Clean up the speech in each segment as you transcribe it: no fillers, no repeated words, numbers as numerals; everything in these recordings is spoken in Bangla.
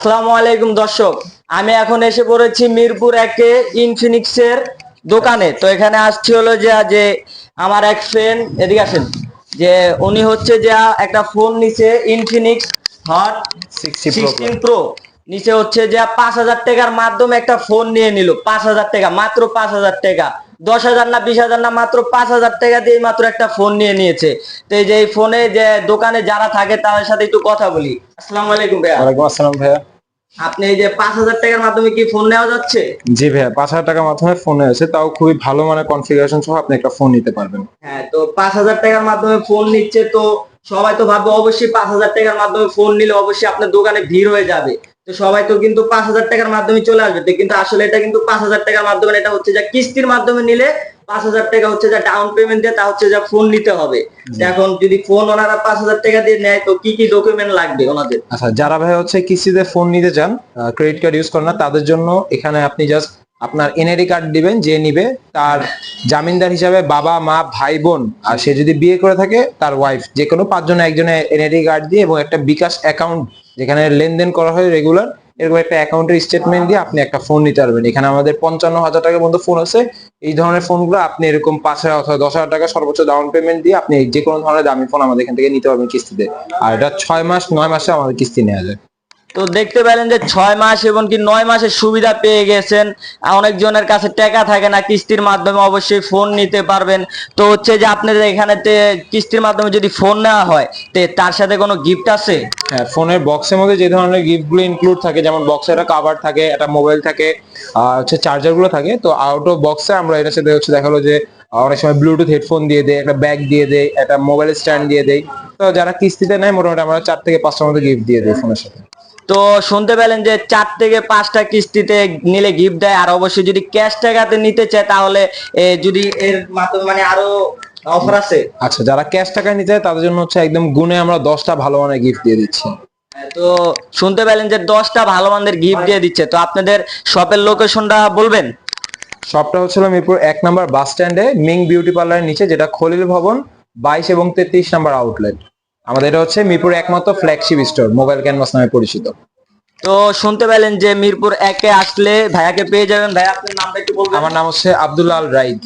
আসসালামু আলাইকুম দর্শক, আমি এখন এসে পড়েছি মিরপুর একে ইনফিনিক্সের দোকানে। তো এখানে আসছি হলো যে আমার এক ফ্রেন্ড, এদিকে আসেন, যে উনি হচ্ছে যে একটা ফোন নিছে ইনফিনিক্স হট 16 প্রো। নিচে হচ্ছে যে 5,000 টাকার মাধ্যমে একটা ফোন নিয়ে নিল। 5,000 টাকা, মাত্র 5,000 টাকা, 10,000 না 20,000 না, মাত্র 5,000 টাকা দিয়ে মাত্র একটা ফোন নিয়ে নিয়েছে। তো এই যে এই ফোনে যে দোকানে যারা থাকে তাদের সাথে একটু কথা বলি। আসসালামু আলাইকুম ভাইয়া। ওয়ালাইকুম আসসালাম ভাইয়া। আপনি এই যে 5,000 টাকার মাধ্যমে কি ফোন নেওয়া যাচ্ছে? জি ভাইয়া, 5,000 টাকার মাধ্যমে ফোনে আছে, তাও খুবই ভালো মানের কনফিগারেশন সহ আপনি একটা ফোন নিতে পারবেন। হ্যাঁ, তো 5,000 টাকার মাধ্যমে ফোন নিচ্ছে, তো সবাই তো ভাববে অবশ্যই 5,000 টাকার মাধ্যমে ফোন নিলে অবশ্যই আপনার দোকানে ভিড় হয়ে যাবে। তো সবাই তো কিন্তু 5,000 টাকার মাধ্যমে চলে আসবে, তো কিন্তু আসলে এটা কিন্তু 5,000 টাকার মাধ্যমে, এটা হচ্ছে যে কিস্তির মাধ্যমে নিলে 5,000 টাকা হচ্ছে যে ডাউন পেমেন্ট দিয়ে তা হচ্ছে যে ফোন নিতে হবে। তো এখন যদি ফোন ওনারা 5,000 টাকা দিয়ে নেয়, তো কি কি ডকুমেন্ট লাগবে ওনাদের? আচ্ছা, যারা ভাই হচ্ছে কিস্তিতে ফোন নিতে চান, ক্রেডিট কার্ড ইউজ করেন না, তাদের জন্য এখানে আপনি জাস্ট আপনার এনআইডি কার্ড দিবেন। যে নিবে তার জামিনদার হিসাবে বাবা মা ভাই বোন, আর সে যদি বিয়ে করে থাকে তার ওয়াইফ, যে কোনো 5 জনে একজনে এনআইডি কার্ড দিয়ে এবং একটা বিকাশ অ্যাকাউন্ট যেখানে লেনদেন করা হয় রেগুলার, এরকম একটা অ্যাকাউন্টের স্টেটমেন্ট দিয়ে আপনি একটা ফোন নিতে পারবেন। এখানে আমাদের 55,000 টাকার মতো ফোন আছে। এই ধরনের ফোনগুলো আপনি এরকম 5,000 অথবা 10,000 টাকা সর্বোচ্চ ডাউন পেমেন্ট দিয়ে আপনি যে কোনো ধরনের দামি ফোন আমাদের এখান থেকে নিতে পারবেন কিস্তিতে। আর এটা 6 মাস 9 মাসে আমাদের কিস্তি নেওয়া যায়। তো দেখতে পেলেন যে 6 মাস এবং কি 9 মাসের সুবিধা পেয়ে গেছেন। অনেকজনের কাছে টাকা থাকে না, কিস্তির মাধ্যমে অবশ্যই ফোন নিতে পারবেন। তো হচ্ছে যে আপনাদের এখানে কিস্তির মাধ্যমে যদি ফোন নেওয়া হয়, তার সাথে কোনো গিফট আছে? হ্যাঁ, ফোনের বক্সের মধ্যে যে ধরনের গিফট গুলো ইনক্লুড থাকে, যেমন বক্সে একটা কাভার থাকে, একটা মোবাইল থাকে, হচ্ছে চার্জার গুলো থাকে। তো আউট অফ বক্সে আমরা এটার সাথে হচ্ছে দেখালো যে অনেক সময় ব্লুটুথ হেডফোন দিয়ে দেয়, একটা ব্যাগ দিয়ে দেয়, একটা মোবাইল স্ট্যান্ড দিয়ে দেয়। তো যারা কিস্তিতে নেয় মোটামুটি আমরা 4 থেকে 5টার মতো গিফট দিয়ে দিই ফোনের সাথে। তো শুনতে পেলেন যে 4 থেকে 5টা কিস্তিতে নিলে গিফট দেয়। আর অবশ্যই যদি ক্যাশ টাকাতে নিতে চায় তাহলে যদি এর মাধ্যমে মানে আরো অফার আছে। আচ্ছা, যারা ক্যাশ টাকায় নিতে চায় তাদের জন্য হচ্ছে একদম গুণে আমরা 10টা ভালো মানের গিফট দিয়ে দিচ্ছি। তো শুনতে পেলেন যে 10টা ভালো মানের গিফট দিয়ে দিচ্ছে। তো আপনাদের শপের লোকেশনটা বলবেন? শপটা হচ্ছিল মিরপুর 1 নম্বর বাস স্ট্যান্ডে মিং বিউটি পার্লারের নিচে, যেটা খলিল ভবন 22 এবং 33 নম্বর আউটলেট। আমাদের এটা হচ্ছে মিরপুর একমাত্র ফ্ল্যাগশিপ স্টোর, মোবাইল ক্যানভাস নামে পরিচিত। তো শুনতে পেলেন যে মিরপুর একে আসলে ভাইয়াকে পেয়ে যাবেন। ভাইয়া আপনার নামটা একটু বলবেন? আমার নাম হচ্ছে আব্দুল্লাহ আল রাইদ।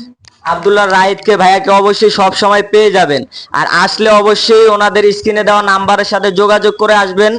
আব্দুল্লাহ রাহিদকে, ভাইয়াকে অবশ্যই সব সময় পেয়ে যাবেন। আর আসলে অবশ্যই ওনাদের স্ক্রিনে দেওয়া নাম্বারের সাথে যোগাযোগ করে আসবেন।